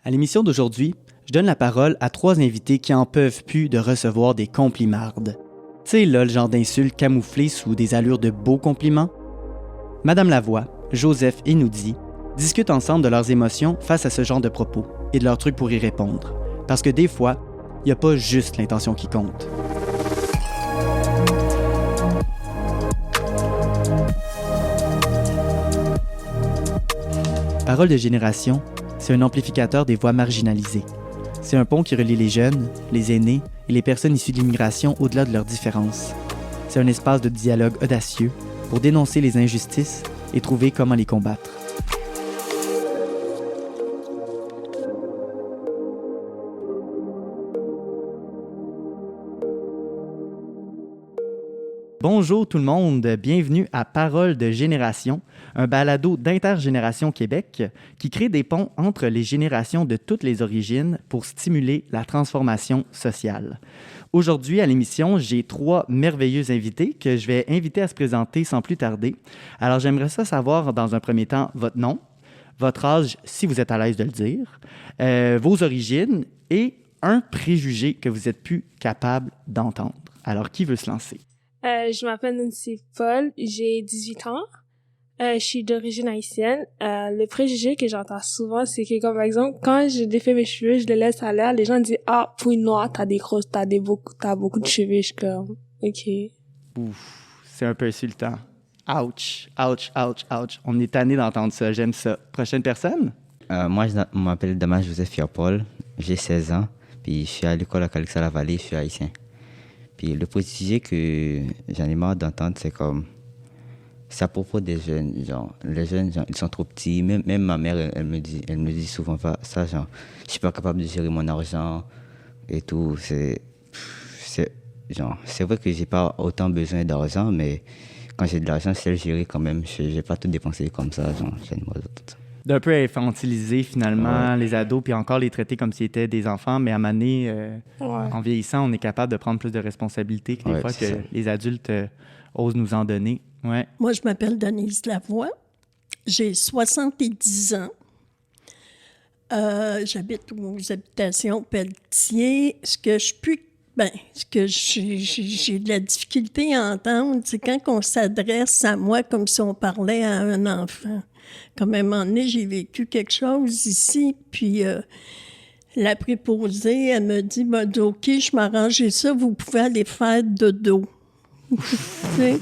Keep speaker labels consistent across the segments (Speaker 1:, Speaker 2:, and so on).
Speaker 1: À l'émission d'aujourd'hui, je donne la parole à 3 invités qui en peuvent plus de recevoir des complimardes. Tu sais, là, le genre d'insultes camouflées sous des allures de beaux compliments. Madame Lavoie, Joseph et Noudi discutent ensemble de leurs émotions face à ce genre de propos et de leurs trucs pour y répondre. Parce que des fois, il n'y a pas juste l'intention qui compte. Parole de génération, c'est un amplificateur des voix marginalisées. C'est un pont qui relie les jeunes, les aînés et les personnes issues de l'immigration au-delà de leurs différences. C'est un espace de dialogue audacieux pour dénoncer les injustices et trouver comment les combattre. Bonjour tout le monde, bienvenue à Parole de génération, un balado d'Intergénération Québec qui crée des ponts entre les générations de toutes les origines pour stimuler la transformation sociale. Aujourd'hui à l'émission, j'ai 3 merveilleux invités que je vais inviter à se présenter sans plus tarder. Alors j'aimerais savoir dans un premier temps votre nom, votre âge si vous êtes à l'aise de le dire, vos origines et un préjugé que vous êtes plus capable d'entendre. Alors qui veut se lancer?
Speaker 2: Je m'appelle Nancy Paul, j'ai 18 ans, je suis d'origine haïtienne. Le préjugé que j'entends souvent, c'est que, comme par exemple, quand je défais mes cheveux, je les laisse à l'air, les gens disent « Ah, pour une noire, t'as des grosses, t'as beaucoup de cheveux. » Je suis comme « Ok. »
Speaker 1: Ouf, c'est un peu insultant. Ouch, ouch, ouch, ouch. On est tanné d'entendre ça, j'aime ça. Prochaine personne?
Speaker 3: Moi, je m'appelle Damas Joseph Pierre-Paul, j'ai 16 ans, puis je suis à l'école à Calixa-la-Vallée, je suis haïtien. Puis le préjugé que j'en ai marre d'entendre, c'est comme... C'est à propos des jeunes, genre, les jeunes, genre, ils sont trop petits. Même ma mère, elle me dit souvent ça, genre, je suis pas capable de gérer mon argent et tout. C'est vrai que j'ai pas autant besoin d'argent, mais quand j'ai de l'argent, je sais le gérer quand même. Je vais pas tout dépenser comme ça, genre, j'ai une mode, tout ça.
Speaker 1: D'un peu infantiliser finalement les ados, puis encore les traiter comme s'ils étaient des enfants, mais à un moment donné, en vieillissant, on est capable de prendre plus de responsabilités que des fois que ça. Les adultes osent nous en donner. Ouais.
Speaker 4: Moi, je m'appelle Denise Lavoie, j'ai 70 ans, j'habite aux habitations Pelletier. Ce que j'ai de la difficulté à entendre, c'est quand on s'adresse à moi comme si on parlait à un enfant. Comme à un moment donné, j'ai vécu quelque chose ici, puis la préposée, elle me dit « OK, je m'arrange ça, vous pouvez aller faire dodo. » Je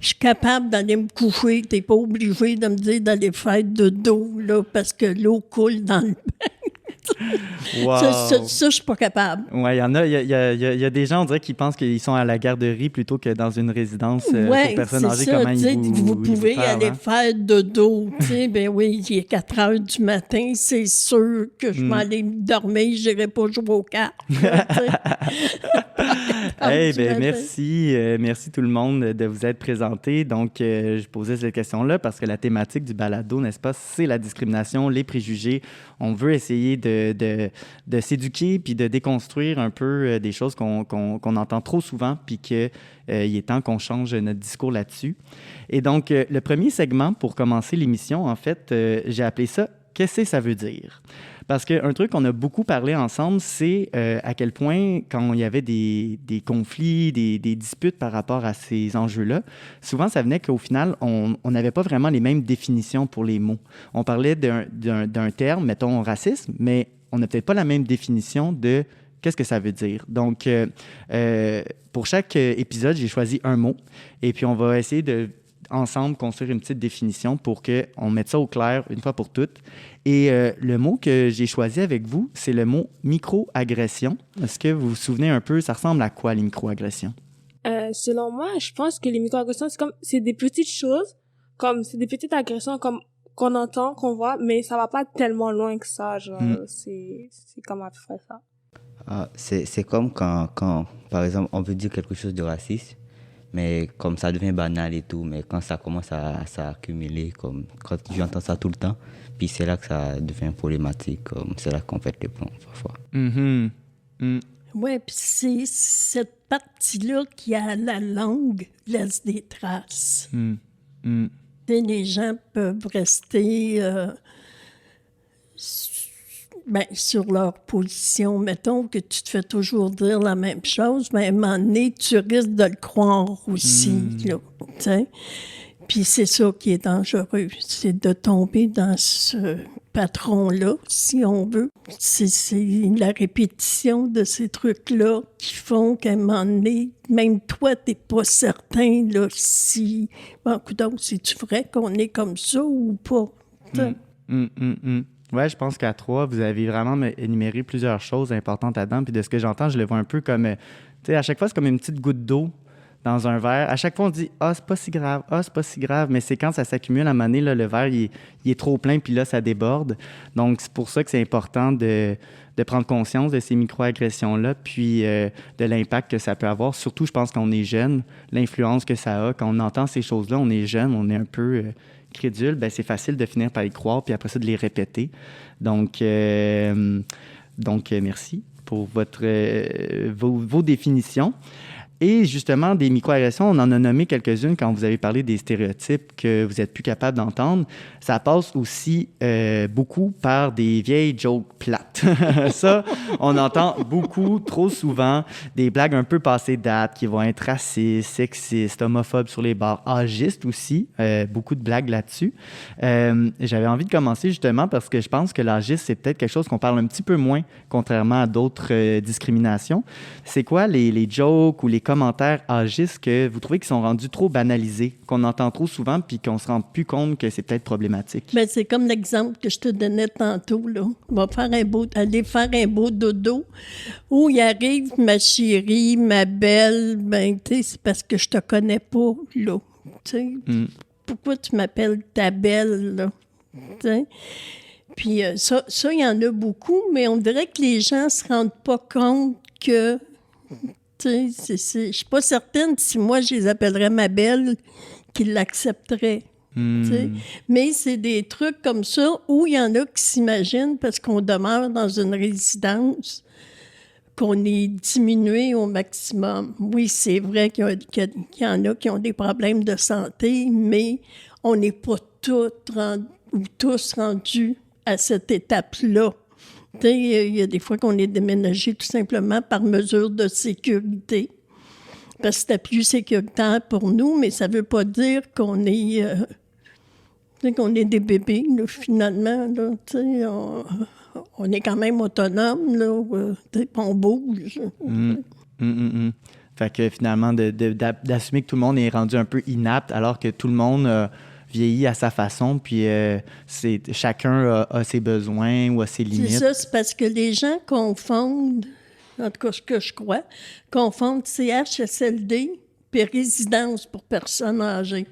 Speaker 4: suis capable d'aller me coucher, t'es pas obligé de me dire d'aller faire dodo, là, parce que l'eau coule dans le bain.
Speaker 1: Wow.
Speaker 4: Ça, je suis pas capable.
Speaker 1: Oui, il y a des gens, on dirait, qui pensent qu'ils sont à la garderie plutôt que dans une résidence pour personnes âgées.
Speaker 4: Ça,
Speaker 1: comment
Speaker 4: vous pouvez aller faire dodo. Ben oui, il est 4 heures du matin, c'est sûr que je vais aller dormir, je n'irai pas jouer aux cartes.
Speaker 1: Merci tout le monde de vous être présentés. Donc, je posais cette question-là parce que la thématique du balado, n'est-ce pas, c'est la discrimination, les préjugés. On veut essayer de s'éduquer puis de déconstruire un peu des choses qu'on entend trop souvent puis qu'il est temps qu'on change notre discours là-dessus. Et donc, le premier segment pour commencer l'émission, en fait, j'ai appelé ça « Qu'est-ce que ça veut dire ?» Parce qu'un truc qu'on a beaucoup parlé ensemble, c'est à quel point, quand il y avait des conflits, des disputes par rapport à ces enjeux-là, souvent, ça venait qu'au final, on n'avait pas vraiment les mêmes définitions pour les mots. On parlait d'un terme, mettons racisme, mais on n'a peut-être pas la même définition de qu'est-ce que ça veut dire. Donc, pour chaque épisode, j'ai choisi un mot et puis on va essayer de ensemble construire une petite définition pour qu'on mette ça au clair une fois pour toutes. Et le mot que j'ai choisi avec vous, c'est le mot microagression. Est-ce que vous vous souvenez un peu, ça ressemble à quoi les microagressions?
Speaker 2: Selon moi, je pense que les microagressions, c'est des petites choses, c'est des petites agressions qu'on entend, qu'on voit, mais ça va pas tellement loin que ça, genre, c'est comme à peu près ça.
Speaker 3: C'est comme quand, par exemple, on veut dire quelque chose de raciste, mais comme ça devient banal et tout, mais quand ça commence à s'accumuler, comme quand j'entends ça tout le temps, puis c'est là que ça devient problématique, c'est là qu'on pète les plombs parfois.
Speaker 1: Mm-hmm. Mm.
Speaker 4: Oui, puis c'est cette partie-là qui a la langue laisse des traces. Les gens peuvent rester ben, sur leur position. Mettons que tu te fais toujours dire la même chose, mais à un moment donné, tu risques de le croire aussi, là, tu sais. Puis c'est ça qui est dangereux, c'est de tomber dans ce patron-là, si on veut. C'est la répétition de ces trucs-là qui font qu'à un moment donné, même toi, t'es pas certain, là, si... Bon, donc, c'est-tu vrai qu'on est comme ça ou pas?
Speaker 1: Ouais, je pense qu'à 3, vous avez vraiment énuméré plusieurs choses importantes là-dedans. Puis de ce que j'entends, je le vois un peu comme... tu sais, à chaque fois, c'est comme une petite goutte d'eau dans un verre. À chaque fois, on dit « Ah, c'est pas si grave. Ah, c'est pas si grave. » Mais c'est quand ça s'accumule à un moment donné, là, le verre, il est trop plein, puis là, ça déborde. Donc, c'est pour ça que c'est important de prendre conscience de ces microagressions-là, puis de l'impact que ça peut avoir. Surtout, je pense, quand on est jeune, l'influence que ça a. Quand on entend ces choses-là, on est jeune, on est un peu crédule. Bien, c'est facile de finir par y croire, puis après ça, de les répéter. Donc merci pour vos définitions. Et justement, des microagressions, on en a nommé quelques-unes quand vous avez parlé des stéréotypes que vous n'êtes plus capable d'entendre. Ça passe aussi beaucoup par des vieilles jokes plates. Ça, on entend beaucoup, trop souvent, des blagues un peu passées date qui vont être racistes, sexistes, homophobes sur les bars, âgistes aussi. Beaucoup de blagues là-dessus. J'avais envie de commencer justement parce que je pense que l'âgisme, c'est peut-être quelque chose qu'on parle un petit peu moins, contrairement à d'autres discriminations. C'est quoi les jokes ou les commentaires âgistes que vous trouvez qui sont rendus trop banalisés, qu'on entend trop souvent puis qu'on se rend plus compte que c'est peut-être problématique?
Speaker 4: Bien, c'est comme l'exemple que je te donnais tantôt, là. On va aller faire un beau dodo. Où il arrive, ma chérie, ma belle, ben, tu sais, c'est parce que je te connais pas, là. Tu sais, pourquoi tu m'appelles ta belle, là? Tu sais? Puis ça, il y en a beaucoup, mais on dirait que les gens se rendent pas compte que... Je suis pas certaine si moi, je les appellerais ma belle, qu'ils l'accepteraient. Mais c'est des trucs comme ça où il y en a qui s'imaginent, parce qu'on demeure dans une résidence, qu'on est diminué au maximum. Oui, c'est vrai qu'il y en a qui ont des problèmes de santé, mais on n'est pas tous rendus à cette étape-là. Il y a des fois qu'on est déménagé tout simplement par mesure de sécurité, parce que c'était plus sécuritaire pour nous, mais ça ne veut pas dire qu'on est, des bébés, là, finalement. Là, on est quand même autonome, là, on bouge.
Speaker 1: Fait que finalement, d'assumer que tout le monde est rendu un peu inapte, alors que tout le monde... vieillit à sa façon, puis chacun a ses besoins ou a ses limites.
Speaker 4: C'est ça, c'est parce que les gens confondent, en tout cas ce que je crois, confondent CHSLD puis résidence pour personnes âgées.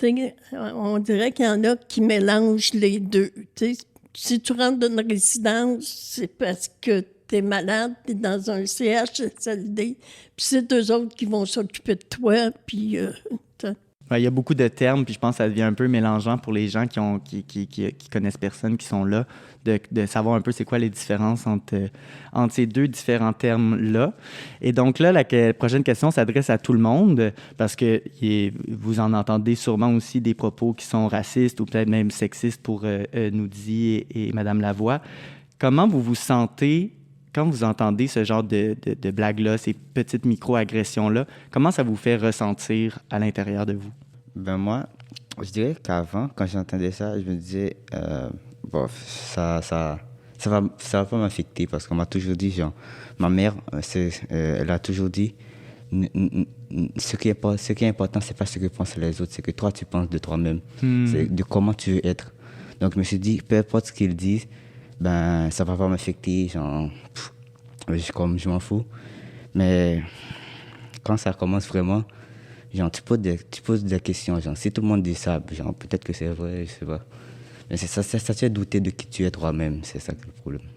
Speaker 4: On dirait qu'il y en a qui mélangent les deux. T'sais, si tu rentres dans une résidence, c'est parce que tu es malade, tu es dans un CHSLD, puis c'est eux autres qui vont s'occuper de toi, puis...
Speaker 1: Il y a beaucoup de termes, puis je pense que ça devient un peu mélangeant pour les gens qui connaissent personne, qui sont là, de savoir un peu c'est quoi les différences entre ces deux différents termes-là. Et donc là, la prochaine question s'adresse à tout le monde, parce que vous en entendez sûrement aussi des propos qui sont racistes ou peut-être même sexistes pour Noudi et Mme Lavoie. Comment vous vous sentez quand vous entendez ce genre de blagues-là, ces petites micro-agressions-là? Comment ça vous fait ressentir à l'intérieur de vous?
Speaker 3: Ben moi, je dirais qu'avant, quand j'entendais ça, je me disais, ça va pas m'affecter, parce qu'on m'a toujours dit, genre, ma mère, elle a toujours dit, ce qui est important, c'est pas ce que pensent les autres, c'est que toi, tu penses de toi-même, c'est de comment tu veux être. Donc, je me suis dit, peu importe ce qu'ils disent, ben, ça va pas m'affecter, genre, je m'en fous. Mais quand ça commence vraiment, genre, tu poses des questions, genre, si tout le monde dit ça, genre, peut-être que c'est vrai, je sais pas. Mais ça te fait douter de qui tu es toi-même, c'est ça qui est le problème.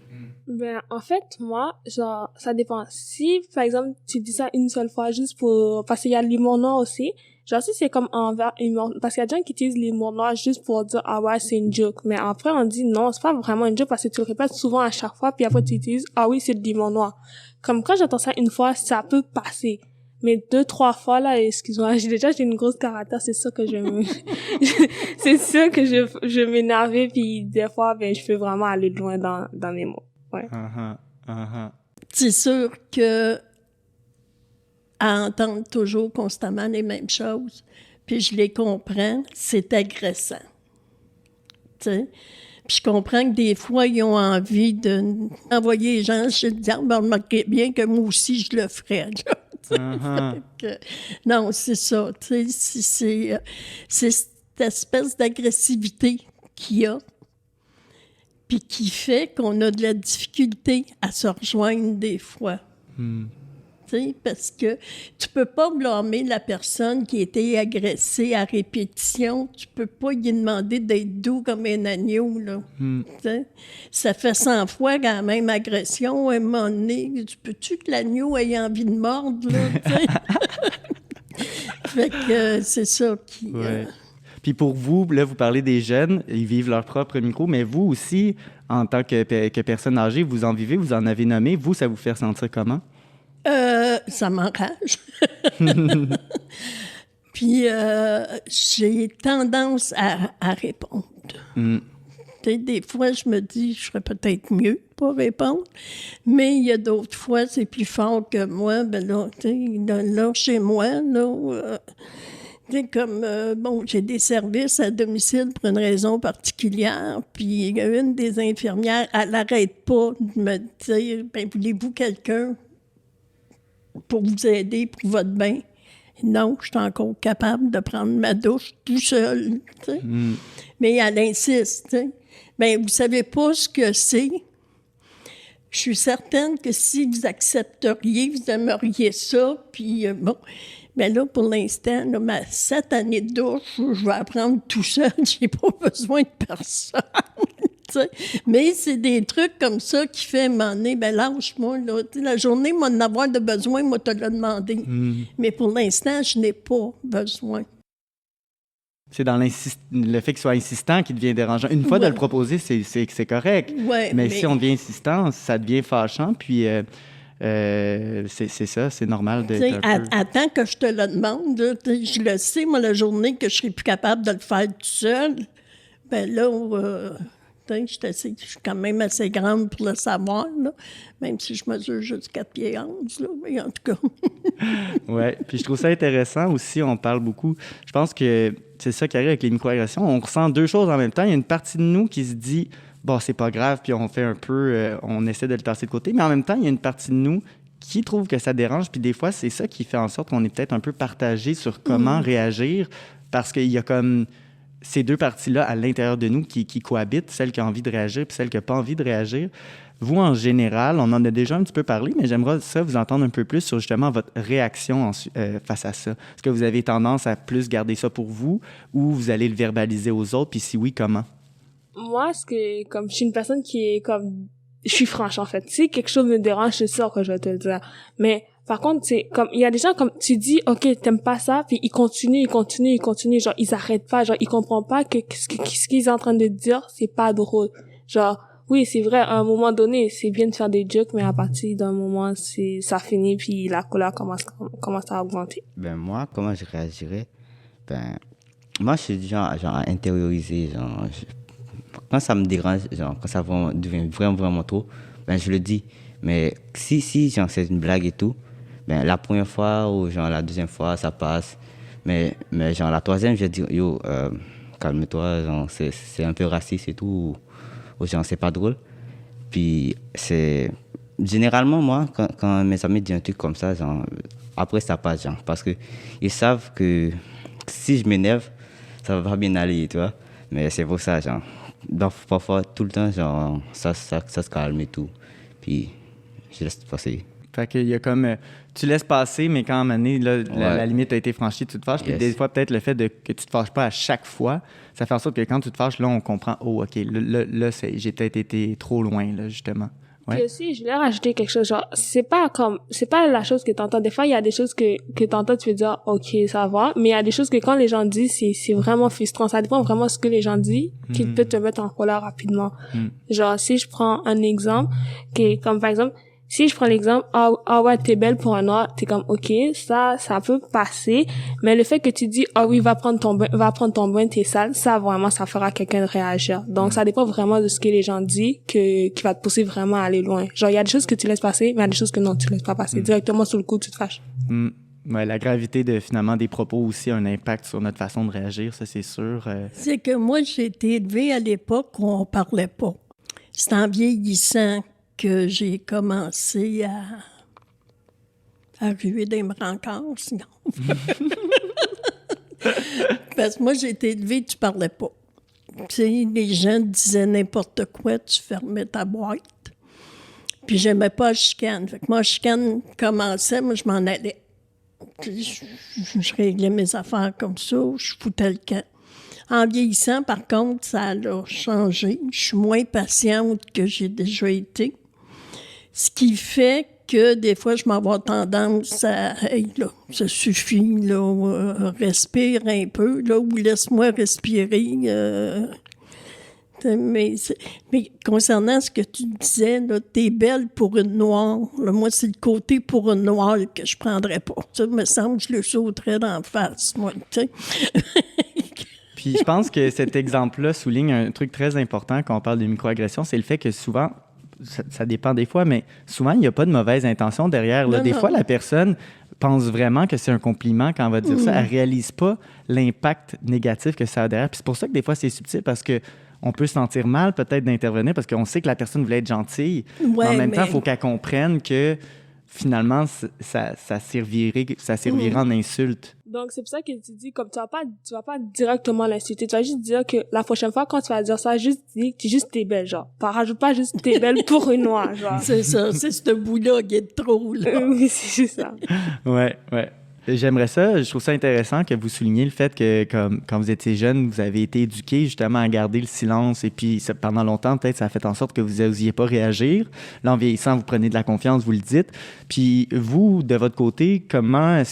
Speaker 2: Ben, en fait, moi, genre, ça dépend. Si, par exemple, tu dis ça une seule fois juste parce qu'il y a l'humour noir aussi, genre, si c'est comme envers humour, parce qu'il y a des gens qui utilisent l'humour noir juste pour dire, ah ouais, c'est une joke. Mais après, on dit, non, c'est pas vraiment une joke parce que tu le répètes souvent à chaque fois, puis après, tu utilises, ah oui, c'est de l'humour noir. Comme quand j'entends ça une fois, ça peut passer. Mais 2-3 fois, là, excuse-moi, j'ai une grosse caractère, c'est sûr que c'est sûr que je m'énervais, puis des fois, ben, je peux vraiment aller loin dans mes mots. Ouais.
Speaker 4: C'est sûr que à entendre toujours constamment les mêmes choses, puis je les comprends, c'est agressant. Tu sais? Puis je comprends que des fois, ils ont envie d'envoyer les gens chez le diable. Remarquez bien que moi aussi, je le ferais. Non, c'est ça. Tu sais, c'est cette espèce d'agressivité qu'il y a, puis qui fait qu'on a de la difficulté à se rejoindre des fois. Tu sais, parce que tu peux pas blâmer la personne qui a été agressée à répétition. Tu peux pas lui demander d'être doux comme un agneau, là. Tu sais, ça fait 100 fois la même agression. À un moment donné, tu peux-tu que l'agneau ait envie de mordre, là, tu sais? Fait que c'est ça qui...
Speaker 1: Ouais. Puis pour vous, là, vous parlez des jeunes, ils vivent leur propre micro, mais vous aussi, en tant que personne âgée, vous en vivez, vous en avez nommé. Vous, ça vous fait sentir comment?
Speaker 4: Ça m'enrage. Puis j'ai tendance à répondre. Des fois, je me dis, je serais peut-être mieux pour répondre, mais il y a d'autres fois, c'est plus fort que moi. Ben là, là chez moi, là, comme, j'ai des services à domicile pour une raison particulière, puis une des infirmières, elle n'arrête pas de me dire, ben voulez-vous quelqu'un pour vous aider pour votre bain? Non, je suis encore capable de prendre ma douche tout seul, tu sais. Mais elle insiste, tu sais. Bien, vous savez pas ce que c'est. Je suis certaine que si vous accepteriez, vous aimeriez ça, puis bon... Mais là, pour l'instant, là, ma 7 années de douche, je vais apprendre tout seul. J'ai pas besoin de personne. Mais c'est des trucs comme ça qui fait m'emmener, ben lâche-moi, là. La journée, moi, d'en avoir de besoin, moi, te l'ai demandé. Mais pour l'instant, je n'ai pas besoin.
Speaker 1: C'est dans le fait qu'il soit insistant qui devient dérangeant. Une fois de le proposer, c'est correct. Mais si on devient insistant, ça devient fâchant, puis... c'est ça, c'est normal d'être un peu...
Speaker 4: Attends que je te le demande, là, je le sais, moi, la journée que je serai plus capable de le faire tout seul, ben là, je suis quand même assez grande pour le savoir, là, même si je mesure juste 4 pieds 11, là, mais en tout cas.
Speaker 1: Oui, puis je trouve ça intéressant aussi, on parle beaucoup. Je pense que c'est ça qui arrive avec les microagressions. On ressent deux choses en même temps. Il y a une partie de nous qui se dit... bon, c'est pas grave, puis on fait un peu... on essaie de le tasser de côté, mais en même temps, il y a une partie de nous qui trouve que ça dérange, puis des fois, c'est ça qui fait en sorte qu'on est peut-être un peu partagé sur comment réagir, parce qu'il y a comme ces deux parties-là à l'intérieur de nous qui cohabitent, celle qui a envie de réagir puis celle qui n'a pas envie de réagir. Vous, en général, on en a déjà un petit peu parlé, mais j'aimerais ça vous entendre un peu plus sur justement votre réaction face à ça. Est-ce que vous avez tendance à plus garder ça pour vous ou vous allez le verbaliser aux autres, puis si oui, comment?
Speaker 2: Moi, comme je suis une personne qui est comme, je suis franche en fait. Si quelque chose me dérange, c'est sûr que je vais te le dire. Mais par contre, c'est comme il y a des gens comme tu dis, ok, t'aimes pas ça, puis ils continuent, genre ils arrêtent pas, genre ils comprennent pas que ce qu'ils sont en train de dire, c'est pas drôle. Genre oui, c'est vrai, à un moment donné, c'est bien de faire des jokes, mais à partir d'un moment, ça finit puis la colère commence à augmenter.
Speaker 3: Ben moi, comment je réagirais? Ben moi, je suis du genre à intérioriser, genre. Quand ça me dérange, genre, quand ça devient vraiment trop, ben, je le dis. Mais si genre, c'est une blague et tout, ben, la première fois ou genre, la deuxième fois, ça passe. Mais genre, la troisième, je vais dire, yo, calme-toi, genre, c'est un peu raciste et tout, ou genre, c'est pas drôle. Puis, c'est... Généralement, moi, quand mes amis disent un truc comme ça, genre, après, ça passe, genre, parce qu'ils savent que si je m'énerve, ça va pas bien aller, tu vois. Mais c'est pour ça, genre... Donc, parfois, tout le temps, genre, ça se calme et tout. Puis, je laisse passer.
Speaker 1: Fait qu'il y a comme... tu laisses passer, mais quand à un moment donné, là, la limite a été franchie, tu te fâches. Puis des fois, peut-être le fait que tu te fâches pas à chaque fois, ça fait en sorte que quand tu te fâches, là, on comprend, oh, OK, là j'ai peut-être été trop loin, là, justement. Ouais.
Speaker 2: Puis aussi, je voulais rajouter quelque chose, genre, c'est pas la chose que t'entends. Des fois, il y a des choses que t'entends, tu veux dire, OK, ça va. Mais il y a des choses que quand les gens disent, c'est vraiment frustrant. Ça dépend vraiment de ce que les gens disent, qui peut te mettre en colère rapidement. Genre, si je prends un exemple, comme par exemple, Si je prends l'exemple, ah ouais, t'es belle pour un noir, t'es comme, ok, ça peut passer. Mais le fait que tu dis, ah oui, va prendre ton bain, t'es sale, ça vraiment, ça fera quelqu'un de réagir. Donc, ça dépend vraiment de ce que les gens disent qui va te pousser vraiment à aller loin. Genre, il y a des choses que tu laisses passer, mais il y a des choses que non, tu laisses pas passer. Directement sur le coup, tu te fâches.
Speaker 1: Ouais, la gravité finalement des propos aussi a un impact sur notre façon de réagir, ça c'est sûr.
Speaker 4: C'est que moi, j'ai été élevée à l'époque où on parlait pas. C'est en vieillissant que j'ai commencé à ruer des brancards, sinon. Parce que moi, j'ai été élevée, tu parlais pas. Tu sais, les gens disaient n'importe quoi, tu fermais ta boîte. Puis j'aimais pas la chicane. Fait que moi, la chicane commençait, moi, je m'en allais. Je réglais mes affaires comme ça, je foutais le camp. En vieillissant, par contre, ça a changé. Je suis moins patiente que j'ai déjà été. Ce qui fait que des fois, je m'envoie tendance à « Hey, là, ça suffit, là, respire un peu, là, ou laisse-moi respirer. Mais concernant ce que tu disais, là, t'es belle pour une noire. Là, moi, c'est le côté pour une noire que je prendrais pas. Ça me semble que je le sauterais d'en face, moi, tu sais.
Speaker 1: Puis je pense que cet exemple-là souligne un truc très important quand on parle de microagression, c'est le fait que souvent, ça dépend des fois, mais souvent, il n'y a pas de mauvaise intention derrière. Là. Des fois, la personne pense vraiment que c'est un compliment quand on va dire ça. Elle ne réalise pas l'impact négatif que ça a derrière. Puis c'est pour ça que des fois, c'est subtil parce que on peut se sentir mal peut-être d'intervenir parce qu'on sait que la personne voulait être gentille. Ouais, mais en même temps, il faut qu'elle comprenne que finalement, ça servirait en insulte.
Speaker 2: Donc, c'est pour ça que tu dis, comme tu vas pas directement l'insulter. Tu vas juste dire que la prochaine fois, quand tu vas dire ça, juste dis que t'es belle, genre. Rajoute pas juste t'es belle pour une noire, genre.
Speaker 4: C'est ça, c'est ce bout-là qui est trop, là.
Speaker 2: Oui, c'est juste ça.
Speaker 1: Ouais. J'aimerais ça, je trouve ça intéressant que vous souligniez le fait que quand vous étiez jeune, vous avez été éduqué justement à garder le silence et puis pendant longtemps, peut-être, ça a fait en sorte que vous n'osiez pas réagir. Là, en vieillissant, vous prenez de la confiance, vous le dites. Puis vous, de votre côté, comment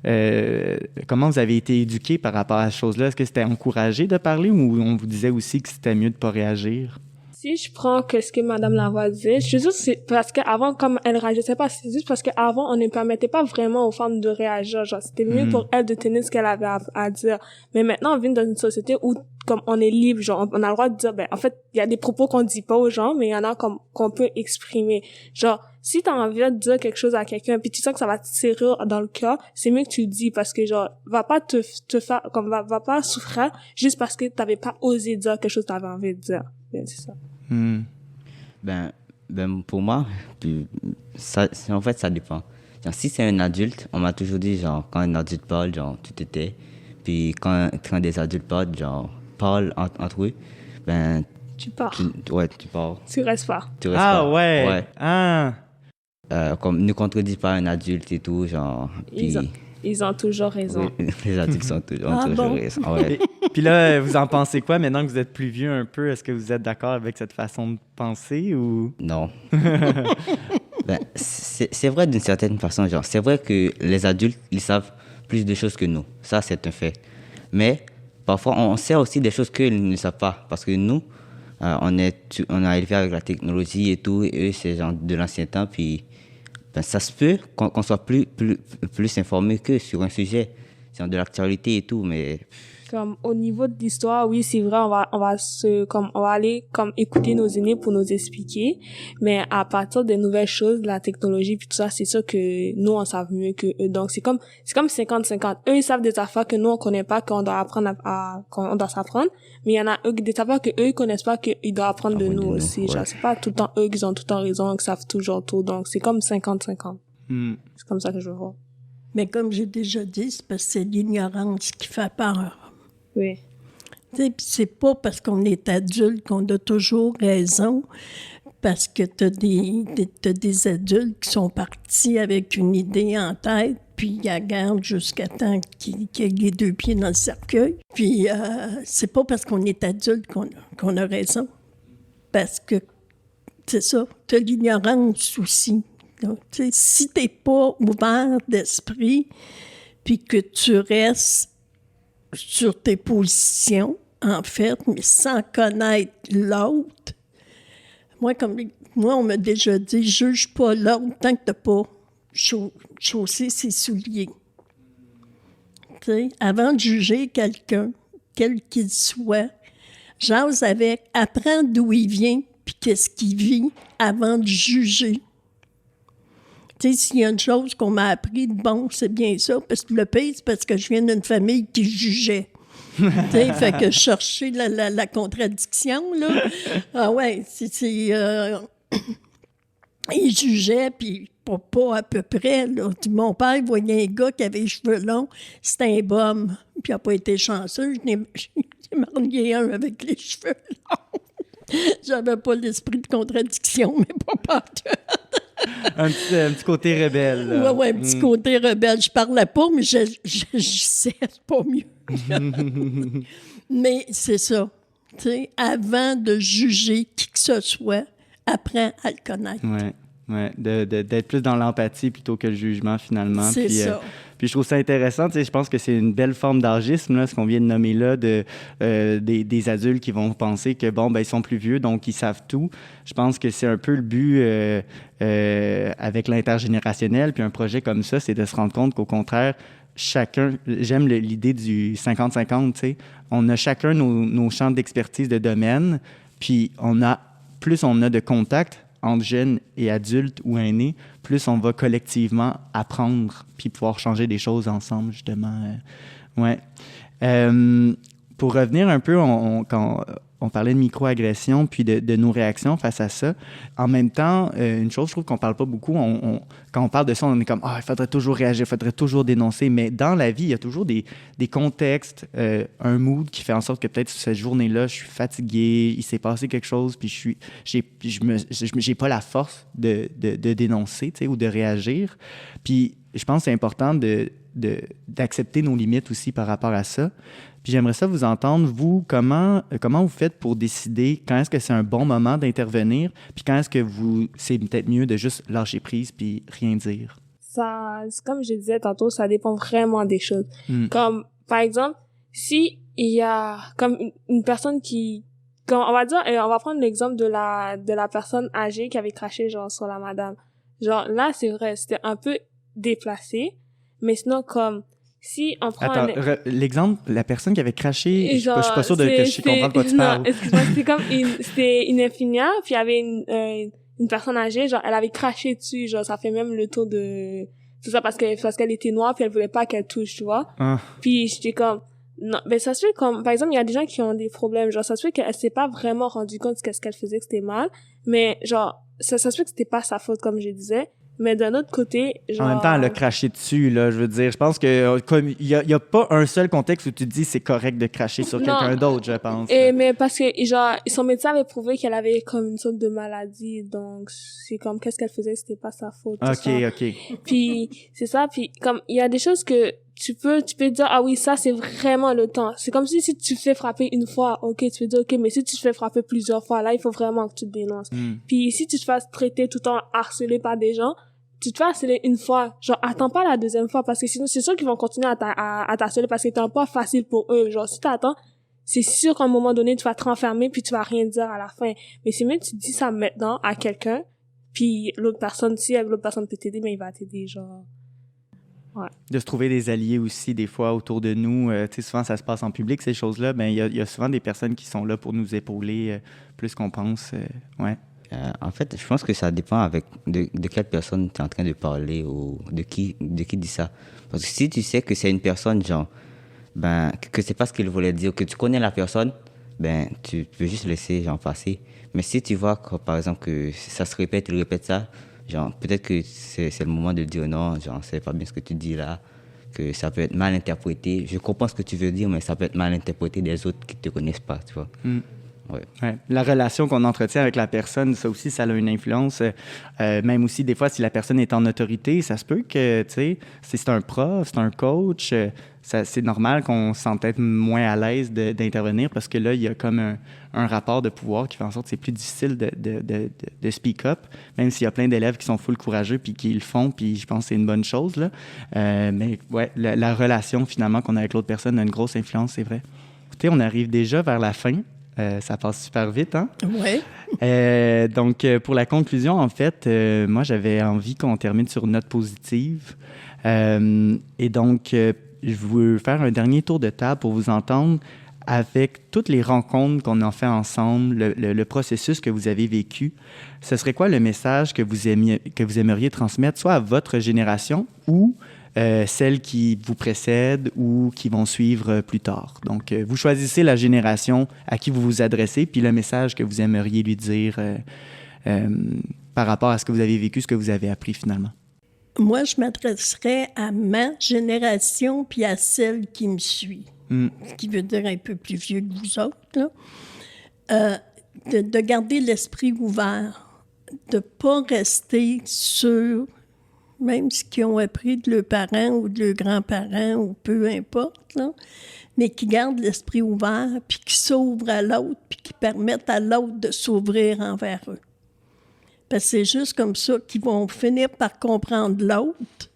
Speaker 1: vous avez été éduqué par rapport à ces choses-là? Est-ce que c'était encouragé de parler ou on vous disait aussi que c'était mieux de ne pas réagir?
Speaker 2: Si je prends ce que Madame Lavoie disait, je suis sûre que c'est parce qu'avant, comme elle réagissait pas, c'est juste parce qu'avant, on ne permettait pas vraiment aux femmes de réagir. Genre, c'était mieux pour elle de tenir ce qu'elle avait à dire. Mais maintenant, on vit dans une société où, comme on est libre, genre, on a le droit de dire, en fait, il y a des propos qu'on dit pas aux gens, mais il y en a qu'on peut exprimer. Genre, si t'as envie de dire quelque chose à quelqu'un, puis tu sens que ça va te serrer dans le cœur, c'est mieux que tu le dis parce que, genre, va pas te faire, comme, va pas souffrir juste parce que t'avais pas osé dire quelque chose que t'avais envie de dire. C'est ça.
Speaker 3: Ben, pour moi, en fait, ça dépend. Genre, si c'est un adulte, on m'a toujours dit, genre, quand un adulte parle, genre, tu te tais. Puis quand des adultes parlent entre eux, ben...
Speaker 2: Tu pars.
Speaker 3: Tu pars.
Speaker 2: Tu restes pas.
Speaker 1: Ah ouais. Ah.
Speaker 3: Comme ne contredis pas un adulte et tout, genre...
Speaker 2: Ils ont toujours raison.
Speaker 3: Oui, les adultes ont toujours raison. Ouais.
Speaker 1: Puis là, vous en pensez quoi maintenant que vous êtes plus vieux un peu? Est-ce que vous êtes d'accord avec cette façon de penser ou...
Speaker 3: Non. C'est vrai d'une certaine façon. Genre, c'est vrai que les adultes, ils savent plus de choses que nous. Ça, c'est un fait. Mais parfois, on sait aussi des choses qu'ils ne savent pas. Parce que nous, on a élevé avec la technologie et tout. Et eux, c'est genre de l'ancien temps. Puis... ça se peut qu'on soit plus informé qu'eux sur un sujet, genre de l'actualité et tout, mais...
Speaker 2: Comme au niveau de l'histoire, oui, c'est vrai, on va aller comme écouter nos aînés pour nous expliquer, mais à partir des nouvelles choses, de la technologie puis tout ça, c'est sûr que nous on savent mieux que eux. Donc c'est comme 50-50. Eux ils savent des affaires que nous on connaît pas, qu'on doit apprendre qu'on doit s'apprendre, mais il y en a des affaires que eux ils connaissent pas, qu'ils doivent apprendre de nous aussi. Ouais. Genre c'est pas tout le temps eux qui ont tout le temps raison, qui savent toujours tout. Donc c'est comme 50-50. C'est comme ça que je vois.
Speaker 4: Mais comme j'ai déjà dit, c'est parce que c'est l'ignorance qui fait peur.
Speaker 2: Oui.
Speaker 4: Puis c'est pas parce qu'on est adulte qu'on a toujours raison, parce que t'as des adultes qui sont partis avec une idée en tête, puis ils la gardent jusqu'à temps qu'ils aient les deux pieds dans le cercueil. Puis c'est pas parce qu'on est adulte qu'on a raison, parce que c'est ça, t'as l'ignorance aussi. Donc, si t'es pas ouvert d'esprit, puis que tu restes sur tes positions, en fait, mais sans connaître l'autre. Moi, comme Moi, on m'a déjà dit, juge pas l'ordre tant que t'as pas chaussé ses souliers. Tu sais, avant de juger quelqu'un, quel qu'il soit, jase avec, apprends d'où il vient puis qu'est-ce qu'il vit avant de juger. Tu sais, s'il y a une chose qu'on m'a appris de bon, c'est bien ça, parce que le pire, c'est parce que je viens d'une famille qui jugeait. Tu sais, fait que je cherchais la contradiction, là. Ah ouais, il jugeait, puis pas à peu près, là. Mon père voyait un gars qui avait les cheveux longs, c'était un bum, puis il n'a pas été chanceux. J'ai marié un avec les cheveux longs. J'avais pas l'esprit de contradiction, mais pas
Speaker 1: Un petit côté rebelle. Là.
Speaker 4: Ouais, un petit côté rebelle. Je parlais pas, mais je sais, c'est pas mieux. Mais c'est ça. Tu sais, avant de juger qui que ce soit, apprends à le connaître.
Speaker 1: Oui, d'être plus dans l'empathie plutôt que le jugement, finalement.
Speaker 4: C'est ça.
Speaker 1: Puis je trouve ça intéressant, tu sais, je pense que c'est une belle forme d'âgisme, là, ce qu'on vient de nommer là, des adultes qui vont penser que, bon, ben ils sont plus vieux, donc ils savent tout. Je pense que c'est un peu le but avec l'intergénérationnel, puis un projet comme ça, c'est de se rendre compte qu'au contraire, chacun, j'aime l'idée du 50-50, tu sais, on a chacun nos champs d'expertise de domaine, puis plus on a de contacts entre jeunes et adultes ou aînés, plus on va collectivement apprendre puis pouvoir changer des choses ensemble, justement. Ouais. Pour revenir un peu, quand on parlait de microagression puis de nos réactions face à ça, en même temps, une chose, je trouve qu'on parle pas beaucoup, quand on parle de ça, on est comme « Ah, il faudrait toujours réagir, il faudrait toujours dénoncer », mais dans la vie, il y a toujours des contextes, un mood qui fait en sorte que peut-être cette journée-là, je suis fatigué, il s'est passé quelque chose, puis j'ai pas la force de dénoncer, tu sais, ou de réagir. Puis je pense que c'est important d'accepter nos limites aussi par rapport à ça. Puis j'aimerais ça vous entendre, vous, comment vous faites pour décider quand est-ce que c'est un bon moment d'intervenir, puis quand est-ce que c'est peut-être mieux de juste lâcher prise puis rien dire?
Speaker 2: Ça, comme je disais tantôt, ça dépend vraiment des choses. Comme, par exemple, si il y a comme une personne on va prendre l'exemple de la personne âgée qui avait craché genre sur la madame. Genre là, c'est vrai, c'était un peu déplacé, mais sinon comme si on prend
Speaker 1: l'exemple, la personne qui avait craché, je suis pas sûr que je comprends de quoi tu parles.
Speaker 2: Non, excuse-moi, c'était une infirmière, puis il y avait une personne âgée, genre elle avait craché dessus, genre ça fait même le tour de tout ça parce qu'elle était noire puis elle voulait pas qu'elle touche, tu vois. Puis j'étais comme non, ben ça se fait comme par exemple il y a des gens qui ont des problèmes, genre ça se fait qu'elle s'est pas vraiment rendue compte que ce qu'elle faisait que c'était mal, mais genre ça se fait que c'était pas sa faute comme je disais. Mais d'un autre côté, genre...
Speaker 1: En même temps, elle a craché dessus, là, je veux dire. Je pense que comme il y a pas un seul contexte où tu te dis c'est correct de cracher sur quelqu'un d'autre, je pense.
Speaker 2: Mais parce que, genre, son médecin avait prouvé qu'elle avait comme une sorte de maladie, donc c'est comme qu'est-ce qu'elle faisait, c'était pas sa faute.
Speaker 1: OK.
Speaker 2: Puis, c'est ça, puis comme, il y a des choses que tu peux dire, ah oui, ça, c'est vraiment le temps. C'est comme si tu te fais frapper une fois, OK, tu peux dire, OK, mais si tu te fais frapper plusieurs fois, là, il faut vraiment que tu te dénonces. Puis, si tu te fais traiter tout le temps harcelé par des gens, tu te fais harceler une fois, genre, attends pas la deuxième fois, parce que sinon, c'est sûr qu'ils vont continuer à t'harceler parce que c'est un peu facile pour eux. Genre, si t'attends, c'est sûr qu'à un moment donné, tu vas te renfermer puis tu vas rien dire à la fin. Mais c'est mieux que tu dis ça maintenant à quelqu'un, puis l'autre personne, si l'autre personne peut t'aider, mais il va t'aider, genre... Ouais.
Speaker 1: De se trouver des alliés aussi, des fois, autour de nous. Tu sais, souvent, ça se passe en public, ces choses-là. Ben, il y a souvent des personnes qui sont là pour nous épauler plus qu'on pense. Ouais.
Speaker 3: En fait, je pense que ça dépend de quelle personne tu es en train de parler ou de qui dit ça. Parce que si tu sais que c'est une personne, genre, ben, que c'est pas ce qu'il voulait dire, que tu connais la personne, ben, tu peux juste laisser, genre, passer. Mais si tu vois, que, par exemple, que ça se répète, il répète ça, genre, peut-être que c'est le moment de dire non, genre, c'est pas bien ce que tu dis là, que ça peut être mal interprété. Je comprends ce que tu veux dire, mais ça peut être mal interprété des autres qui te connaissent pas, tu vois.
Speaker 1: Ouais. La relation qu'on entretient avec la personne, ça aussi, ça a une influence. Même aussi, des fois, si la personne est en autorité, ça se peut que, tu sais, si c'est un prof, c'est un coach, c'est normal qu'on se sente peut-être moins à l'aise d'intervenir parce que là, il y a comme un rapport de pouvoir qui fait en sorte que c'est plus difficile de speak up, même s'il y a plein d'élèves qui sont full courageux puis qui le font, puis je pense que c'est une bonne chose, là. Mais ouais, la relation, finalement, qu'on a avec l'autre personne a une grosse influence, c'est vrai. Écoutez, on arrive déjà vers la fin. Ça passe super vite, hein?
Speaker 4: Oui.
Speaker 1: Donc, pour la conclusion, en fait, moi, j'avais envie qu'on termine sur une note positive. Et donc, je veux faire un dernier tour de table pour vous entendre avec toutes les rencontres qu'on a fait ensemble, le processus que vous avez vécu. Ce serait quoi le message que vous aimeriez transmettre, soit à votre génération ou celles qui vous précèdent ou qui vont suivre plus tard? Donc, vous choisissez la génération à qui vous vous adressez, puis le message que vous aimeriez lui dire par rapport à ce que vous avez vécu, ce que vous avez appris finalement.
Speaker 4: Moi, je m'adresserais à ma génération puis à celle qui me suit. Ce qui veut dire un peu plus vieux que vous autres, là. De garder l'esprit ouvert, de ne pas rester sur même ce qu'ils ont appris de leurs parents ou de leurs grands-parents ou peu importe, là, mais qui gardent l'esprit ouvert puis qui s'ouvrent à l'autre puis qui permettent à l'autre de s'ouvrir envers eux. Parce que c'est juste comme ça qu'ils vont finir par comprendre l'autre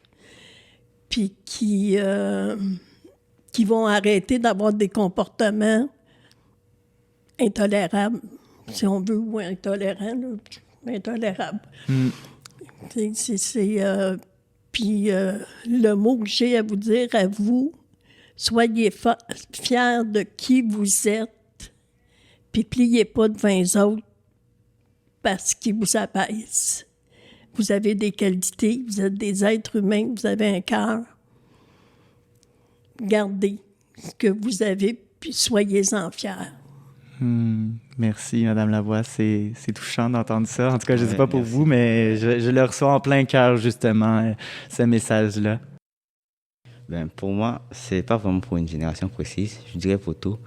Speaker 4: puis qui vont arrêter d'avoir des comportements intolérables, si on veut, ou intolérants, là, intolérables. Puis le mot que j'ai à vous dire à vous, soyez fiers de qui vous êtes, puis pliez pas devant les autres parce qu'ils vous abaissent. Vous avez des qualités, vous êtes des êtres humains, vous avez un cœur. Gardez ce que vous avez, puis soyez-en fiers.
Speaker 1: Merci, Madame Lavoie. C'est touchant d'entendre ça. En tout cas, je ne sais pas pour vous, mais je le reçois en plein cœur, justement, ce message-là.
Speaker 3: Ben, pour moi, c'est pas vraiment pour une génération précise. Je dirais pour tout.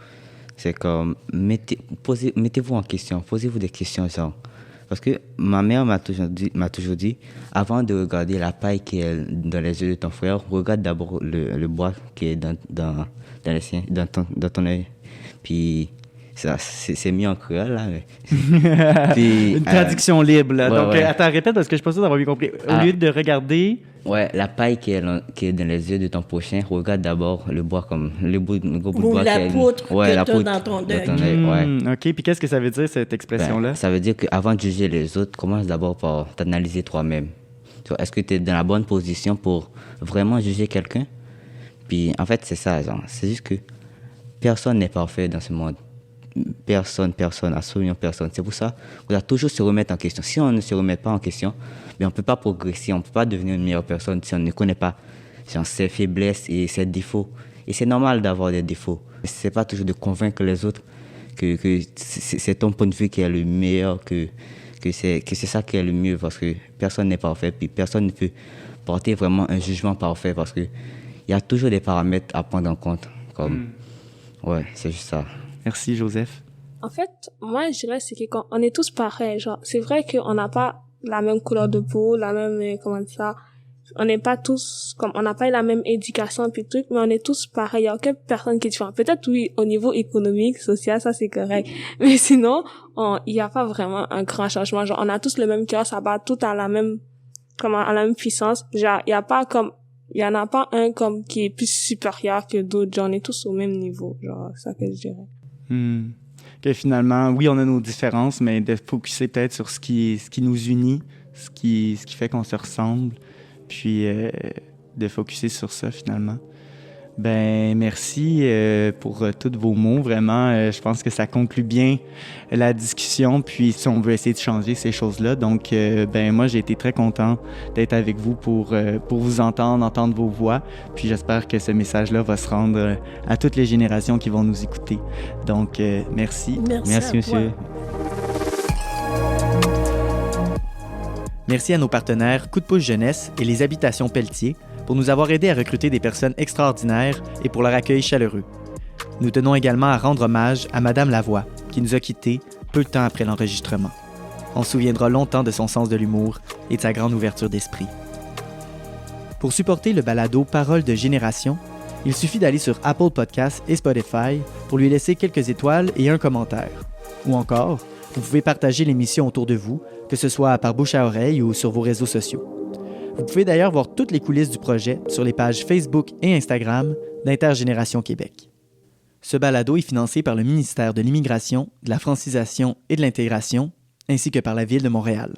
Speaker 3: C'est comme, mettez-vous en question. Posez-vous des questions, genre. Parce que ma mère m'a toujours dit, avant de regarder la paille qui est dans les yeux de ton frère, regarde d'abord le bois qui est dans les siens, dans ton œil. Puis, ça, c'est mis en créole, là. Puis,
Speaker 1: une traduction libre, là.
Speaker 3: Ouais,
Speaker 1: Donc,
Speaker 3: ouais.
Speaker 1: Attends, répète parce que je suis pas sûr d'avoir bien compris. Au lieu de regarder...
Speaker 3: Ouais, la paille qui est dans les yeux de ton prochain, regarde d'abord le bois comme le gros bout de
Speaker 4: Ou
Speaker 3: bois.
Speaker 4: la poutre que
Speaker 3: la
Speaker 4: tu as
Speaker 3: poutre
Speaker 4: dans ton œil.
Speaker 3: Ouais.
Speaker 1: OK, puis qu'est-ce que ça veut dire, cette expression-là?
Speaker 3: Ben, ça veut dire qu'avant de juger les autres, commence d'abord par t'analyser toi-même. Tu vois, est-ce que tu es dans la bonne position pour vraiment juger quelqu'un? Puis en fait, c'est ça, genre. C'est juste que personne n'est parfait dans ce monde. Personne, absolument personne. C'est pour ça qu'on doit toujours se remettre en question. Si on ne se remet pas en question, on ne peut pas progresser, on ne peut pas devenir une meilleure personne si on ne connaît pas ses faiblesses et ses défauts. Et c'est normal d'avoir des défauts. Ce n'est pas toujours de convaincre les autres que c'est ton point de vue qui est le meilleur, que c'est ça qui est le mieux, parce que personne n'est parfait, puis personne ne peut porter vraiment un jugement parfait, parce qu'il y a toujours des paramètres à prendre en compte. Ouais, c'est juste ça.
Speaker 1: Merci, Joseph.
Speaker 2: En fait, moi, je dirais, c'est qu'on est tous pareils. Genre, c'est vrai qu'on n'a pas la même couleur de peau, la même, on n'est pas tous, on n'a pas la même éducation puis truc, mais on est tous pareils. Il n'y a aucune personne qui est différente. Peut-être, oui, au niveau économique, social, ça, c'est correct. Mais sinon, il n'y a pas vraiment un grand changement. Genre, on a tous le même cœur, ça bat tout à la même, à la même puissance. Genre, il y en a pas un qui est plus supérieur que d'autres. Genre, on est tous au même niveau. Genre, c'est ça que je dirais.
Speaker 1: Que finalement, oui, on a nos différences, mais de focusser peut-être sur ce qui nous unit, ce qui fait qu'on se ressemble, puis de focusser sur ça finalement. Ben merci pour tous vos mots. Vraiment, je pense que ça conclut bien la discussion. Puis si on veut essayer de changer ces choses-là, donc moi j'ai été très content d'être avec vous pour vous entendre vos voix. Puis j'espère que ce message-là va se rendre à toutes les générations qui vont nous écouter. Donc merci.
Speaker 4: Merci
Speaker 3: monsieur.
Speaker 1: Merci à nos partenaires Coup de pouce Jeunesse et les Habitations Pelletier pour nous avoir aidés à recruter des personnes extraordinaires et pour leur accueil chaleureux. Nous tenons également à rendre hommage à Madame Lavoie, qui nous a quittés peu de temps après l'enregistrement. On se souviendra longtemps de son sens de l'humour et de sa grande ouverture d'esprit. Pour supporter le balado Paroles de génération, il suffit d'aller sur Apple Podcasts et Spotify pour lui laisser quelques étoiles et un commentaire. Ou encore, vous pouvez partager l'émission autour de vous, que ce soit par bouche à oreille ou sur vos réseaux sociaux. Vous pouvez d'ailleurs voir toutes les coulisses du projet sur les pages Facebook et Instagram d'Intergénération Québec. Ce balado est financé par le ministère de l'Immigration, de la Francisation et de l'Intégration, ainsi que par la Ville de Montréal.